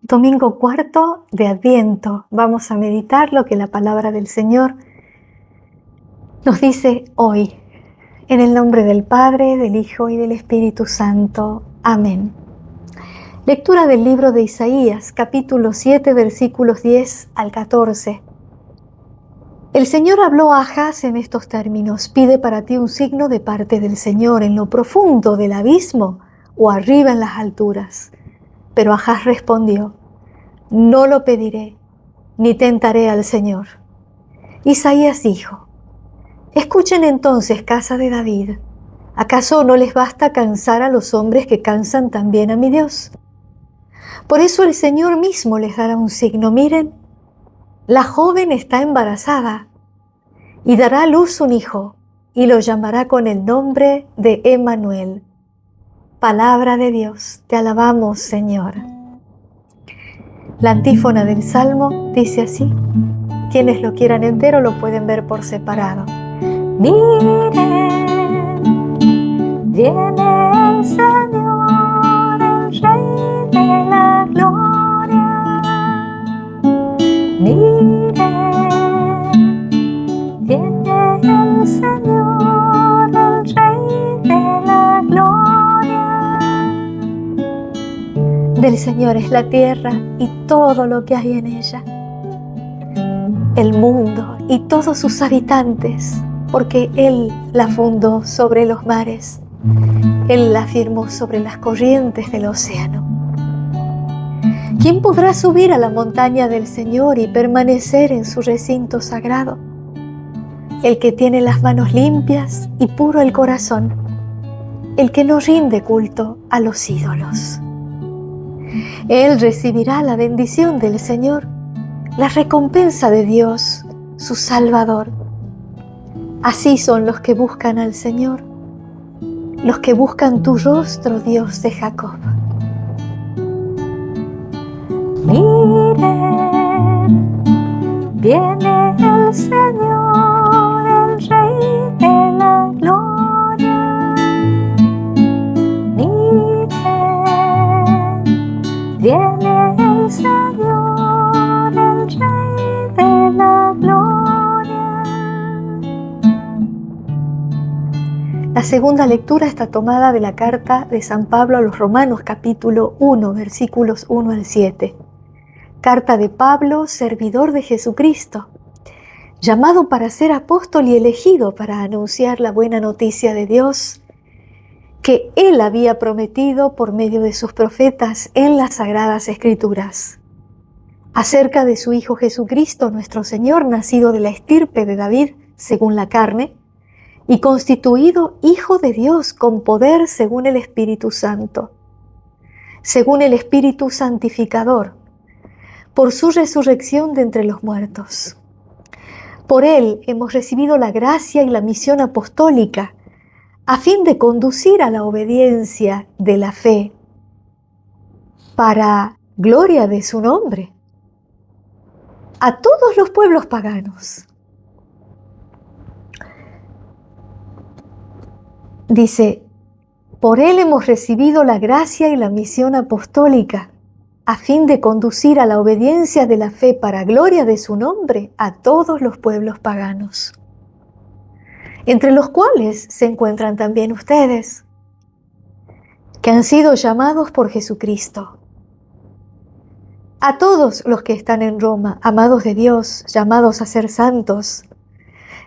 Domingo cuarto de Adviento. Vamos a meditar lo que la palabra del Señor nos dice hoy. En el nombre del Padre, del Hijo y del Espíritu Santo. Amén. Lectura del libro de Isaías, capítulo 7, versículos 10 al 14. El Señor habló a Ahaz en estos términos: pide para ti un signo de parte del Señor en lo profundo del abismo o arriba en las alturas. Pero Ahaz respondió: no lo pediré, ni tentaré al Señor. Isaías dijo: escuchen entonces, casa de David, ¿acaso no les basta cansar a los hombres que cansan también a mi Dios? Por eso el Señor mismo les dará un signo. Miren, la joven está embarazada y dará a luz un hijo, y lo llamará con el nombre de Emmanuel. Palabra de Dios, te alabamos, Señor. La antífona del Salmo dice así. Quienes lo quieran entero lo pueden ver por separado. Miren, viene el Señor, el Rey de la Gloria. Miren, viene el Señor, el Rey de la Gloria. Del Señor es la tierra y todo lo que hay en ella, el mundo y todos sus habitantes, porque Él la fundó sobre los mares, Él la firmó sobre las corrientes del océano. ¿Quién podrá subir a la montaña del Señor y permanecer en su recinto sagrado? El que tiene las manos limpias y puro el corazón, el que no rinde culto a los ídolos. Él recibirá la bendición del Señor, la recompensa de Dios, su Salvador. Así son los que buscan al Señor, los que buscan tu rostro, Dios de Jacob. Miren, viene el Señor, el Rey de la Gloria. Miren, viene el Señor, el Rey de la Gloria. La segunda lectura está tomada de la carta de San Pablo a los Romanos, capítulo 1, versículos 1 al 7. Carta de Pablo, servidor de Jesucristo, llamado para ser apóstol y elegido para anunciar la buena noticia de Dios que Él había prometido por medio de sus profetas en las Sagradas Escrituras, acerca de su Hijo Jesucristo, nuestro Señor, nacido de la estirpe de David según la carne, y constituido Hijo de Dios con poder según el Espíritu Santo, según el Espíritu Santificador, por su resurrección de entre los muertos. Por Él hemos recibido la gracia y la misión apostólica, a fin de conducir a la obediencia de la fe, para gloria de su nombre, a todos los pueblos paganos. Dice, por Él hemos recibido la gracia y la misión apostólica, a fin de conducir a la obediencia de la fe para gloria de su nombre a todos los pueblos paganos, entre los cuales se encuentran también ustedes, que han sido llamados por Jesucristo. A todos los que están en Roma, amados de Dios, llamados a ser santos,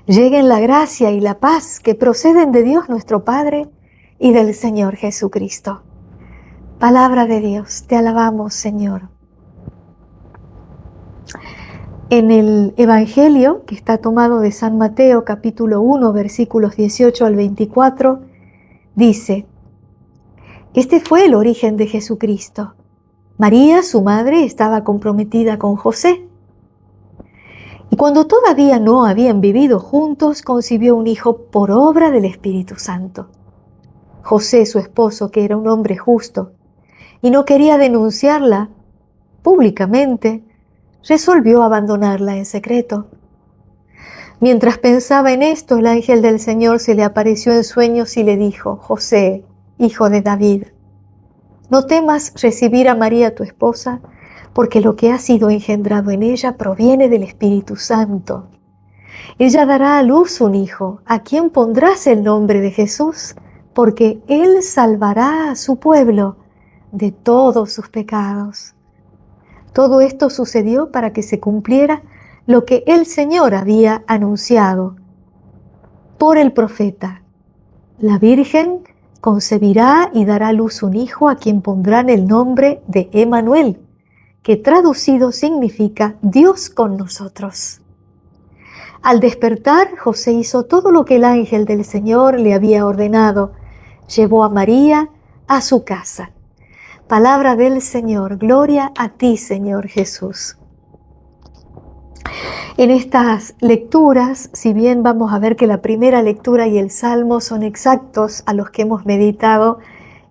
lleguen la gracia y la paz que proceden de Dios nuestro Padre y del Señor Jesucristo. Palabra de Dios, te alabamos, Señor. En el Evangelio, que está tomado de San Mateo, capítulo 1, versículos 18 al 24, dice: este fue el origen de Jesucristo. María, su madre, estaba comprometida con José. Y cuando todavía no habían vivido juntos, concibió un hijo por obra del Espíritu Santo. José, su esposo, que era un hombre justo y no quería denunciarla públicamente, resolvió abandonarla en secreto. Mientras pensaba en esto, el ángel del Señor se le apareció en sueños y le dijo: José, hijo de David, no temas recibir a María tu esposa, porque lo que ha sido engendrado en ella proviene del Espíritu Santo. Ella dará a luz un hijo, a quien pondrás el nombre de Jesús, porque él salvará a su pueblo de todos sus pecados. Todo esto sucedió para que se cumpliera lo que el Señor había anunciado por el profeta. La Virgen concebirá y dará a luz un hijo, a quien pondrán el nombre de Emmanuel, que traducido significa Dios con nosotros. Al despertar, José hizo todo lo que el ángel del Señor le había ordenado. Llevó a María a su casa. Palabra del Señor. Gloria a ti, Señor Jesús. En estas lecturas, si bien vamos a ver que la primera lectura y el Salmo son exactos a los que hemos meditado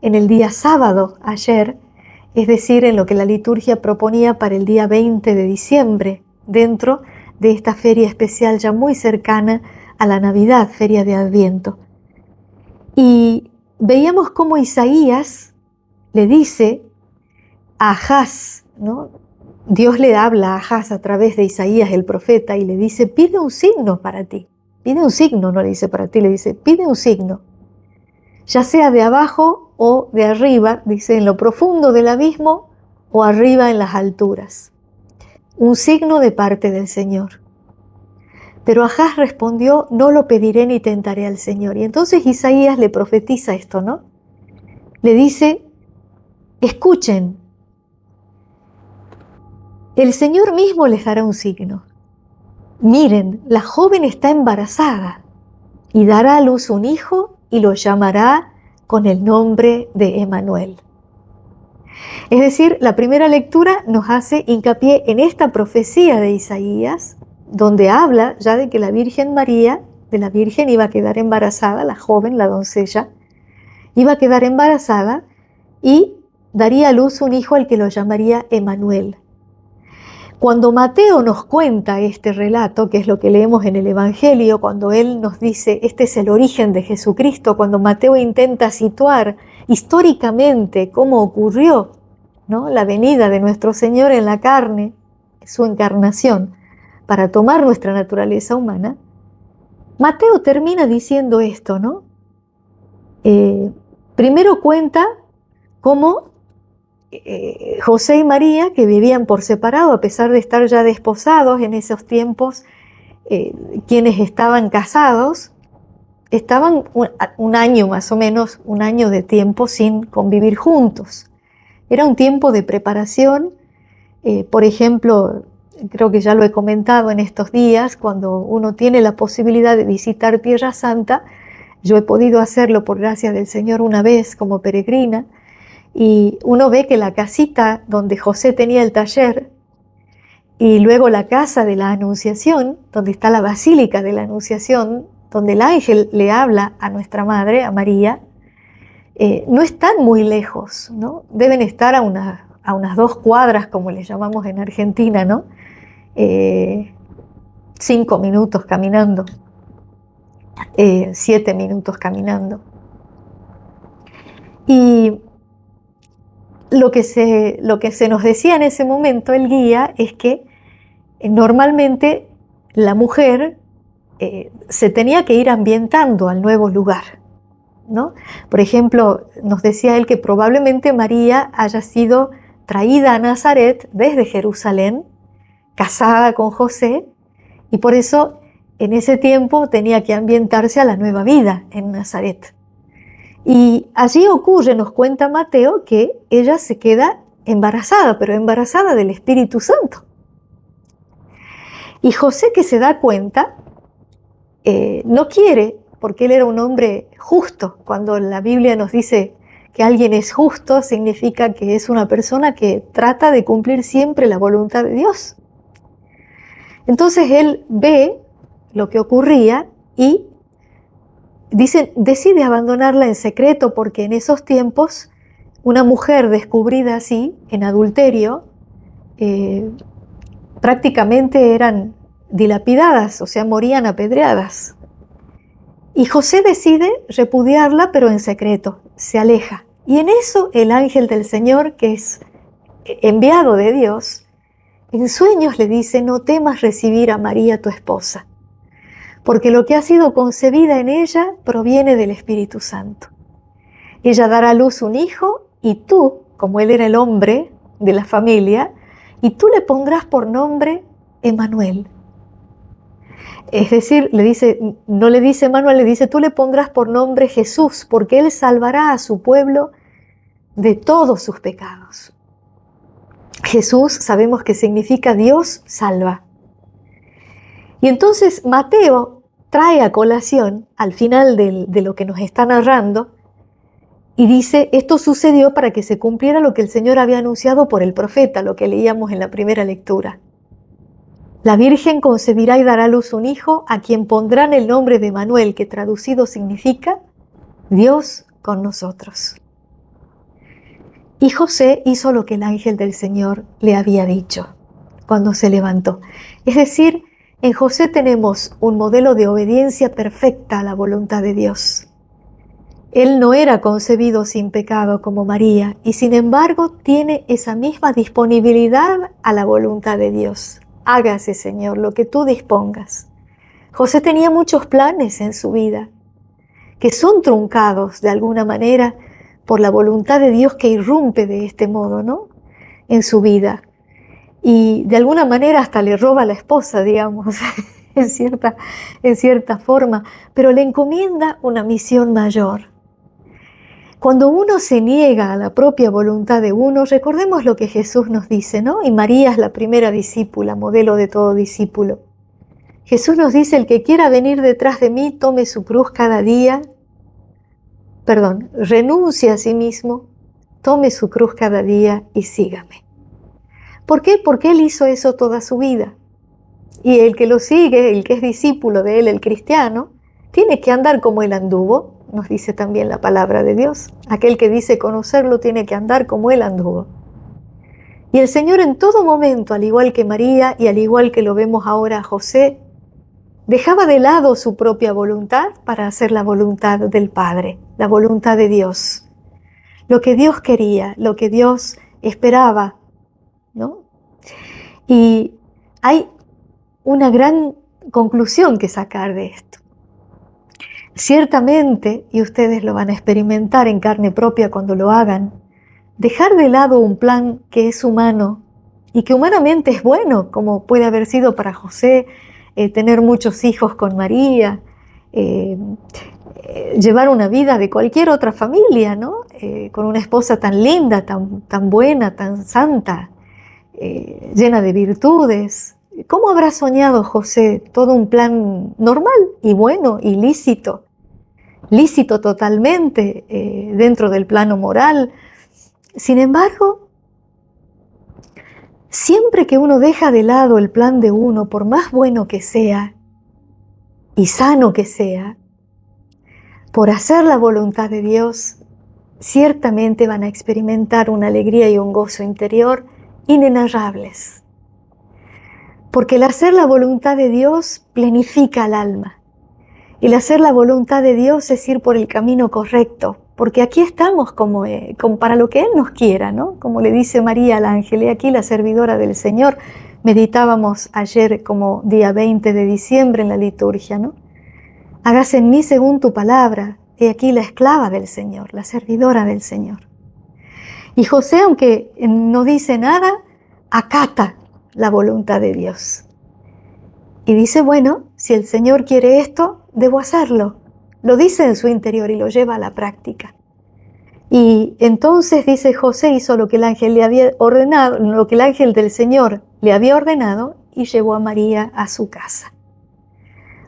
en el día sábado, ayer, es decir, en lo que la liturgia proponía para el día 20 de diciembre, dentro de esta feria especial ya muy cercana a la Navidad, feria de Adviento. Y veíamos cómo Isaías le dice a Ahaz, ¿no? Dios le habla a Ahaz a través de Isaías el profeta y le dice, pide un signo para ti. Pide un signo, no le dice para ti, le dice, pide un signo. Ya sea de abajo o de arriba, dice, en lo profundo del abismo o arriba en las alturas. Un signo de parte del Señor. Pero Ahaz respondió, no lo pediré ni tentaré al Señor. Y entonces Isaías le profetiza esto, ¿no? Le dice, escuchen, el Señor mismo les dará un signo. Miren, la joven está embarazada y dará a luz un hijo y lo llamará con el nombre de Emmanuel. Es decir, la primera lectura nos hace hincapié en esta profecía de Isaías, donde habla ya de que la Virgen María, de la Virgen iba a quedar embarazada, la joven, la doncella, iba a quedar embarazada y daría a luz un hijo al que lo llamaría Emmanuel. Cuando Mateo nos cuenta este relato, que es lo que leemos en el Evangelio, cuando él nos dice, este es el origen de Jesucristo, cuando Mateo intenta situar históricamente cómo ocurrió, ¿no?, la venida de nuestro Señor en la carne, su encarnación, para tomar nuestra naturaleza humana, Mateo termina diciendo esto, ¿no? Primero cuenta cómo José y María, que vivían por separado, a pesar de estar ya desposados en esos tiempos, quienes estaban casados, estaban un año más o menos, un año de tiempo sin convivir juntos. Era un tiempo de preparación, por ejemplo, creo que ya lo he comentado en estos días, cuando uno tiene la posibilidad de visitar Tierra Santa, yo he podido hacerlo por gracia del Señor una vez como peregrina, y uno ve que la casita donde José tenía el taller y luego la casa de la Anunciación, donde está la Basílica de la Anunciación, donde el ángel le habla a nuestra madre, a María, no están muy lejos, ¿no? Deben estar a unas 2 cuadras, como les llamamos en Argentina, ¿no? 5 minutos caminando, 7 minutos caminando. Y lo que se nos decía en ese momento, el guía, es que normalmente la mujer se tenía que ir ambientando al nuevo lugar, ¿no? Por ejemplo, nos decía él que probablemente María haya sido traída a Nazaret desde Jerusalén, casada con José, y por eso en ese tiempo tenía que ambientarse a la nueva vida en Nazaret. Y allí ocurre, nos cuenta Mateo, que ella se queda embarazada, pero embarazada del Espíritu Santo. Y José, que se da cuenta, no quiere, porque él era un hombre justo. Cuando la Biblia nos dice que alguien es justo, significa que es una persona que trata de cumplir siempre la voluntad de Dios. Entonces él ve lo que ocurría y decide abandonarla en secreto, porque en esos tiempos una mujer descubrida así, en adulterio, prácticamente eran dilapidadas, o sea, morían apedreadas. Y José decide repudiarla, pero en secreto, se aleja. Y en eso el ángel del Señor, que es enviado de Dios, en sueños le dice: no temas recibir a María tu esposa, porque lo que ha sido concebida en ella proviene del Espíritu Santo. Ella dará a luz un hijo y tú, como él era el hombre de la familia, y tú le pondrás por nombre Emmanuel. Es decir, no le dice Emmanuel, le dice: tú le pondrás por nombre Jesús, porque él salvará a su pueblo de todos sus pecados. Jesús sabemos que significa Dios salva. Y entonces Mateo trae a colación, al final de lo que nos está narrando, y dice: esto sucedió para que se cumpliera lo que el Señor había anunciado por el profeta, lo que leíamos en la primera lectura. La Virgen concebirá y dará a luz un hijo, a quien pondrán el nombre de Emmanuel, que traducido significa Dios con nosotros. Y José hizo lo que el ángel del Señor le había dicho cuando se levantó. Es decir, en José tenemos un modelo de obediencia perfecta a la voluntad de Dios. Él no era concebido sin pecado como María, y sin embargo tiene esa misma disponibilidad a la voluntad de Dios. Hágase, Señor, lo que tú dispongas. José tenía muchos planes en su vida, que son truncados de alguna manera por la voluntad de Dios que irrumpe de este modo, ¿no?, en su vida. Y de alguna manera hasta le roba a la esposa, digamos, en cierta forma, pero le encomienda una misión mayor. Cuando uno se niega a la propia voluntad de uno, recordemos lo que Jesús nos dice, ¿no? Y María es la primera discípula, modelo de todo discípulo. Jesús nos dice: el que quiera venir detrás de mí, tome su cruz cada día, renuncie a sí mismo, tome su cruz cada día y sígame. ¿Por qué? Porque Él hizo eso toda su vida. Y el que lo sigue, el que es discípulo de Él, el cristiano, tiene que andar como Él anduvo, nos dice también la palabra de Dios. Aquel que dice conocerlo tiene que andar como Él anduvo. Y el Señor en todo momento, al igual que María y al igual que lo vemos ahora a José, dejaba de lado su propia voluntad para hacer la voluntad del Padre, la voluntad de Dios. Lo que Dios quería, lo que Dios esperaba, ¿no? Y hay una gran conclusión que sacar de esto. Ciertamente, y ustedes lo van a experimentar en carne propia cuando lo hagan, dejar de lado un plan que es humano y que humanamente es bueno, como puede haber sido para José, tener muchos hijos con María, llevar una vida de cualquier otra familia, ¿no? Con una esposa tan linda, tan buena, tan santa, llena de virtudes. ¿Cómo habrá soñado José todo un plan normal y bueno y lícito totalmente dentro del plano moral? Sin embargo, siempre que uno deja de lado el plan de uno, por más bueno que sea y sano que sea, por hacer la voluntad de Dios, ciertamente van a experimentar una alegría y un gozo interior inenarrables. Porque el hacer la voluntad de Dios plenifica al alma. El hacer la voluntad de Dios es ir por el camino correcto, porque aquí estamos como para lo que Él nos quiera, ¿no? Como le dice María al ángel: he aquí la servidora del Señor. Meditábamos ayer como día 20 de diciembre en la liturgia, ¿no? Hágase en mí según tu palabra. He aquí la esclava del Señor, la servidora del Señor. Y José, aunque no dice nada, acata la voluntad de Dios. Y dice: bueno, si el Señor quiere esto, debo hacerlo. Lo dice en su interior y lo lleva a la práctica. Y entonces, dice, José hizo lo que el ángel le había ordenado, lo que el ángel del Señor le había ordenado, y llevó a María a su casa.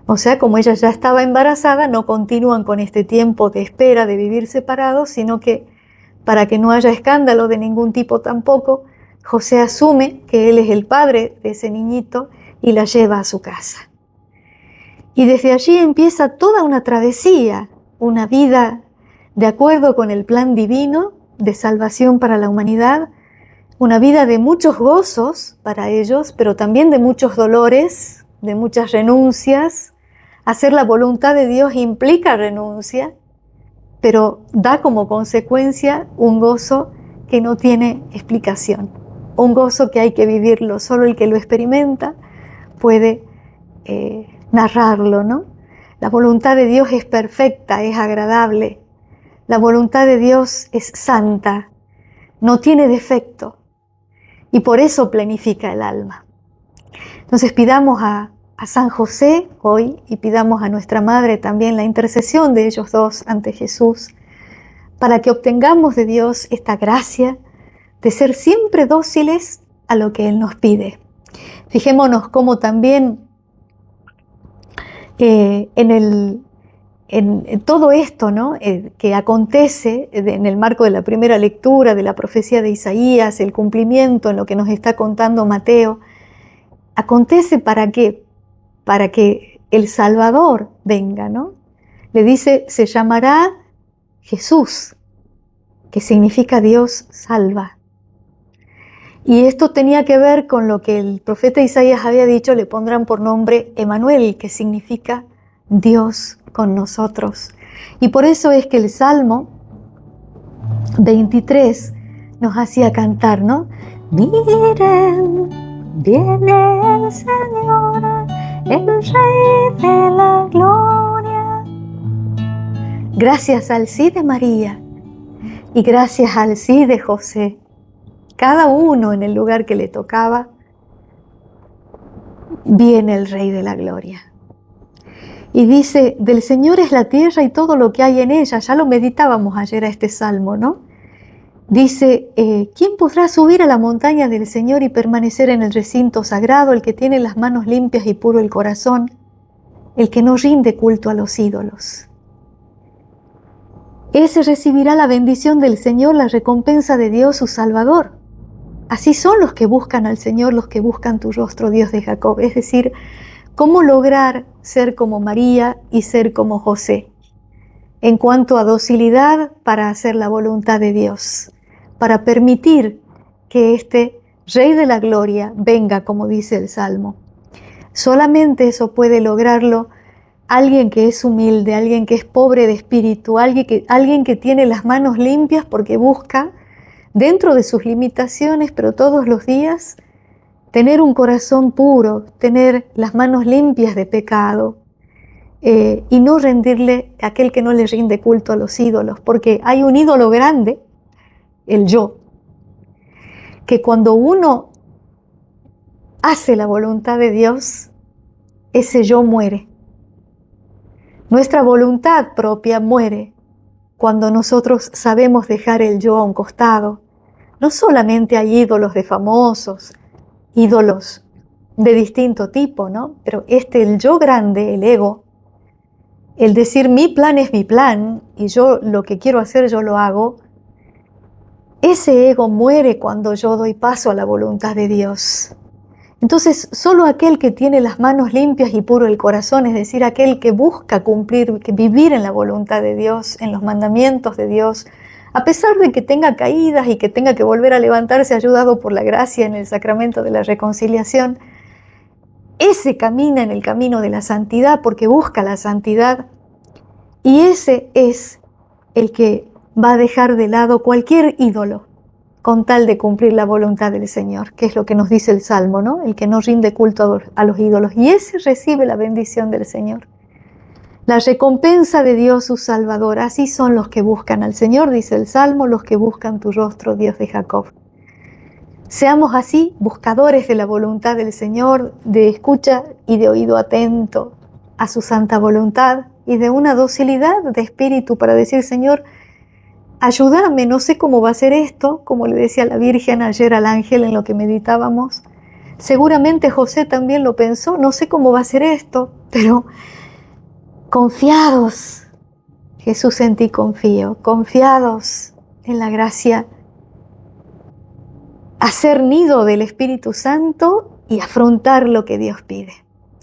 O sea, como ella ya estaba embarazada, no continúan con este tiempo de espera de vivir separados, sino que para que no haya escándalo de ningún tipo tampoco, José asume que él es el padre de ese niñito y la lleva a su casa. Y desde allí empieza toda una travesía, una vida de acuerdo con el plan divino de salvación para la humanidad, una vida de muchos gozos para ellos, pero también de muchos dolores, de muchas renuncias. Hacer la voluntad de Dios implica renuncia, pero da como consecuencia un gozo que no tiene explicación. un gozo que hay que vivirlo. Solo el que lo experimenta puede narrarlo, ¿no? La voluntad de Dios es perfecta, es agradable. La voluntad de Dios es santa, no tiene defecto y por eso planifica el alma. Entonces pidamos a San José hoy y pidamos a nuestra Madre también la intercesión de ellos dos ante Jesús para que obtengamos de Dios esta gracia de ser siempre dóciles a lo que Él nos pide. Fijémonos cómo también en todo esto, ¿no? Que acontece en el marco de la primera lectura de la profecía de Isaías, el cumplimiento en lo que nos está contando Mateo, acontece ¿para qué? Para que el Salvador venga, ¿no? Le dice, se llamará Jesús, que significa Dios salva. Y esto tenía que ver con lo que el profeta Isaías había dicho, le pondrán por nombre Emanuel, que significa Dios con nosotros. Y por eso es que el Salmo 23 nos hacía cantar, ¿no? Miren, viene el Señor, el Rey de la Gloria. Gracias al sí de María y gracias al sí de José, cada uno en el lugar que le tocaba, viene el Rey de la Gloria. Y dice, del Señor es la tierra y todo lo que hay en ella. Ya lo meditábamos ayer a este salmo, ¿no? Dice, ¿quién podrá subir a la montaña del Señor y permanecer en el recinto sagrado? El que tiene las manos limpias y puro el corazón, el que no rinde culto a los ídolos. Ese recibirá la bendición del Señor, la recompensa de Dios, su Salvador. Así son los que buscan al Señor, los que buscan tu rostro, Dios de Jacob. Es decir, ¿cómo lograr ser como María y ser como José? En cuanto a docilidad para hacer la voluntad de Dios, para permitir que este Rey de la Gloria venga, como dice el Salmo. Solamente eso puede lograrlo alguien que es humilde, alguien que es pobre de espíritu, alguien que tiene las manos limpias porque busca, dentro de sus limitaciones, pero todos los días, tener un corazón puro, tener las manos limpias de pecado y no rendirle a aquel que no le rinde culto a los ídolos, porque hay un ídolo grande, el yo, que cuando uno hace la voluntad de Dios, ese yo muere. Nuestra voluntad propia muere cuando nosotros sabemos dejar el yo a un costado. No solamente hay ídolos de famosos, ídolos de distinto tipo, ¿no? Pero el yo grande, el ego, el decir mi plan es mi plan y yo lo que quiero hacer yo lo hago, ese ego muere cuando yo doy paso a la voluntad de Dios. Entonces, solo aquel que tiene las manos limpias y puro el corazón, es decir, aquel que busca cumplir, vivir en la voluntad de Dios, en los mandamientos de Dios, a pesar de que tenga caídas y que tenga que volver a levantarse ayudado por la gracia en el sacramento de la reconciliación, ese camina en el camino de la santidad porque busca la santidad y ese es el que va a dejar de lado cualquier ídolo con tal de cumplir la voluntad del Señor, que es lo que nos dice el Salmo, ¿no? El que no rinde culto a los ídolos. Y ese recibe la bendición del Señor. La recompensa de Dios, su Salvador. Así son los que buscan al Señor, dice el Salmo, los que buscan tu rostro, Dios de Jacob. Seamos así, buscadores de la voluntad del Señor, de escucha y de oído atento a su santa voluntad y de una docilidad de espíritu para decir, Señor, ayúdame, no sé cómo va a ser esto, como le decía la Virgen ayer al ángel en lo que meditábamos. Seguramente José también lo pensó, no sé cómo va a ser esto, pero confiados, Jesús en ti confío, confiados en la gracia, hacer nido del Espíritu Santo y afrontar lo que Dios pide.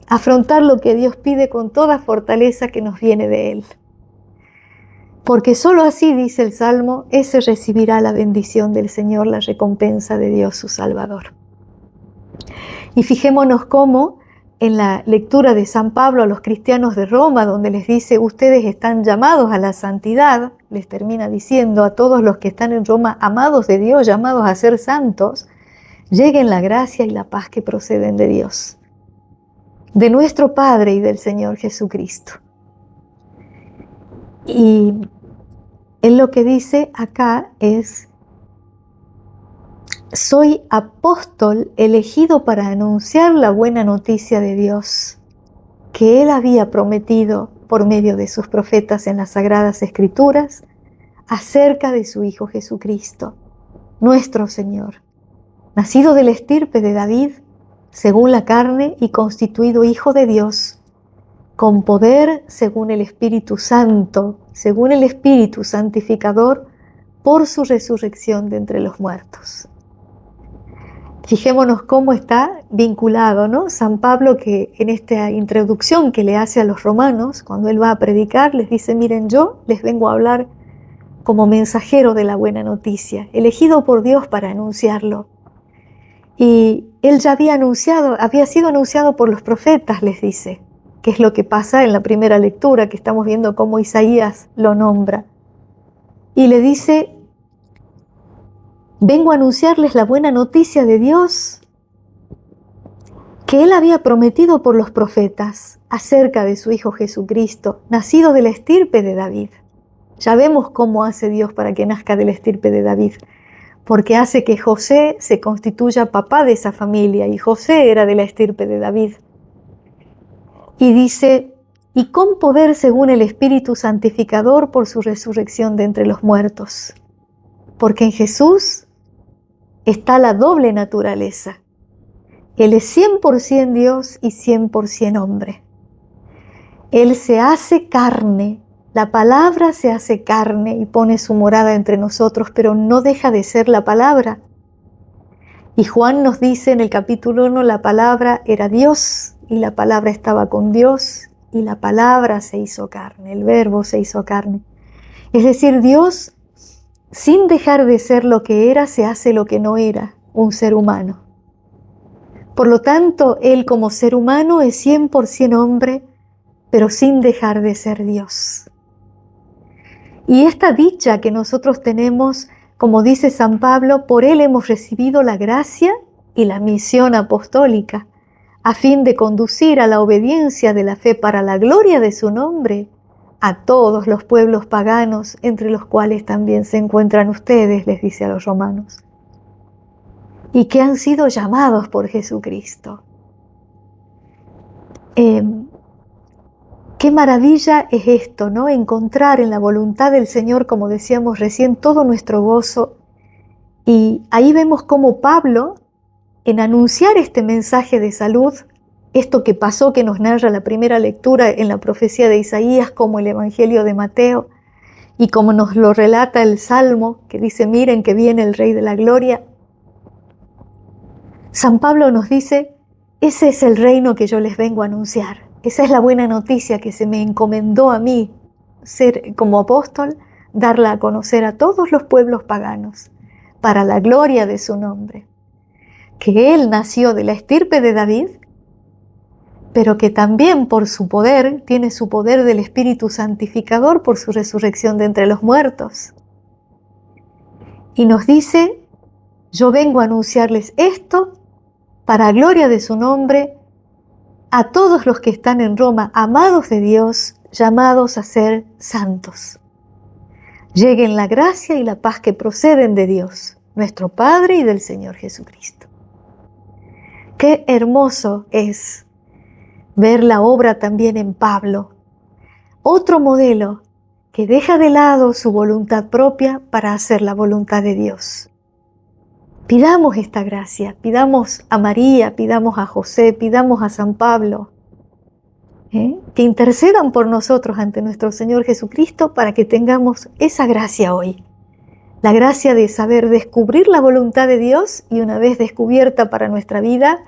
Afrontar lo que Dios pide con toda fortaleza que nos viene de Él. Porque solo así, dice el Salmo, ese recibirá la bendición del Señor, la recompensa de Dios su Salvador. Y fijémonos cómo en la lectura de San Pablo a los cristianos de Roma, donde les dice, ustedes están llamados a la santidad, les termina diciendo a todos los que están en Roma, amados de Dios, llamados a ser santos, lleguen la gracia y la paz que proceden de Dios, de nuestro Padre y del Señor Jesucristo. Y Él lo que dice acá es: soy apóstol elegido para anunciar la buena noticia de Dios, que Él había prometido por medio de sus profetas en las Sagradas Escrituras, acerca de su Hijo Jesucristo, nuestro Señor, nacido de la estirpe de David, según la carne, y constituido Hijo de Dios, con poder según el Espíritu Santo, según el Espíritu Santificador, por su resurrección de entre los muertos. Fijémonos cómo está vinculado, ¿no? San Pablo, que en esta introducción que le hace a los romanos, cuando él va a predicar, les dice: miren, yo les vengo a hablar como mensajero de la buena noticia, elegido por Dios para anunciarlo. Y él ya había sido anunciado por los profetas, les dice, que es lo que pasa en la primera lectura, que estamos viendo cómo Isaías lo nombra. Y le dice: vengo a anunciarles la buena noticia de Dios que Él había prometido por los profetas acerca de su Hijo Jesucristo, nacido de la estirpe de David. Ya vemos cómo hace Dios para que nazca de la estirpe de David, porque hace que José se constituya papá de esa familia, y José era de la estirpe de David. Y dice: y con poder según el Espíritu Santificador por su resurrección de entre los muertos. Porque en Jesús está la doble naturaleza. Él es 100% Dios y 100% hombre. Él se hace carne, la palabra se hace carne y pone su morada entre nosotros, pero no deja de ser la palabra. Y Juan nos dice en el capítulo 1, la palabra era Dios y la palabra estaba con Dios y la palabra se hizo carne, el verbo se hizo carne. Es decir, Dios, sin dejar de ser lo que era, se hace lo que no era, un ser humano. Por lo tanto, Él como ser humano es 100% hombre, pero sin dejar de ser Dios. Y esta dicha que nosotros tenemos, como dice San Pablo, por Él hemos recibido la gracia y la misión apostólica, a fin de conducir a la obediencia de la fe para la gloria de su nombre a todos los pueblos paganos, entre los cuales también se encuentran ustedes, les dice a los romanos, y que han sido llamados por Jesucristo. Qué maravilla es esto, ¿no? Encontrar en la voluntad del Señor, como decíamos recién, todo nuestro gozo. Y ahí vemos cómo Pablo, en anunciar este mensaje de salud, esto que pasó, que nos narra la primera lectura en la profecía de Isaías, como el Evangelio de Mateo, y como nos lo relata el Salmo, que dice: miren que viene el Rey de la Gloria. San Pablo nos dice: ese es el reino que yo les vengo a anunciar. Esa es la buena noticia que se me encomendó a mí, ser como apóstol, darla a conocer a todos los pueblos paganos, para la gloria de su nombre. Que Él nació de la estirpe de David, pero que también por su poder, tiene su poder del Espíritu Santificador por su resurrección de entre los muertos. Y nos dice: yo vengo a anunciarles esto para gloria de su nombre, a todos los que están en Roma, amados de Dios, llamados a ser santos. Lleguen la gracia y la paz que proceden de Dios, nuestro Padre, y del Señor Jesucristo. Qué hermoso es ver la obra también en Pablo, otro modelo que deja de lado su voluntad propia para hacer la voluntad de Dios. Pidamos esta gracia, pidamos a María, pidamos a José, pidamos a San Pablo, que intercedan por nosotros ante nuestro Señor Jesucristo para que tengamos esa gracia hoy. La gracia de saber descubrir la voluntad de Dios y, una vez descubierta para nuestra vida,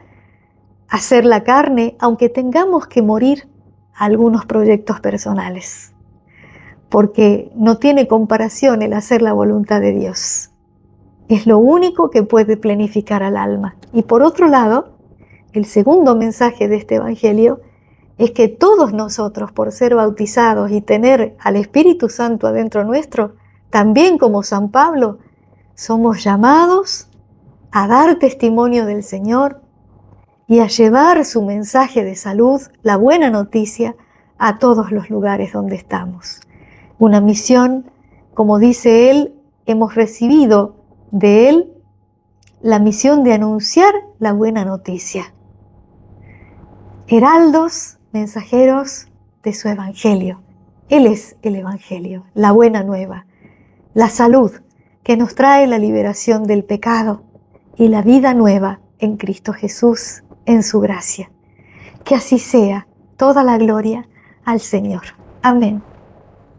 hacer la carne, aunque tengamos que morir a algunos proyectos personales, porque no tiene comparación el hacer la voluntad de Dios. Es lo único que puede plenificar al alma. Y por otro lado, el segundo mensaje de este Evangelio es que todos nosotros, por ser bautizados y tener al Espíritu Santo adentro nuestro, también como San Pablo, somos llamados a dar testimonio del Señor y a llevar su mensaje de salud, la buena noticia, a todos los lugares donde estamos. Una misión, como dice él, hemos recibido de él la misión de anunciar la buena noticia. Heraldos, mensajeros de su evangelio. Él es el evangelio, la buena nueva, la salud que nos trae la liberación del pecado y la vida nueva en Cristo Jesús, en su gracia. Que así sea, toda la gloria al Señor. Amén.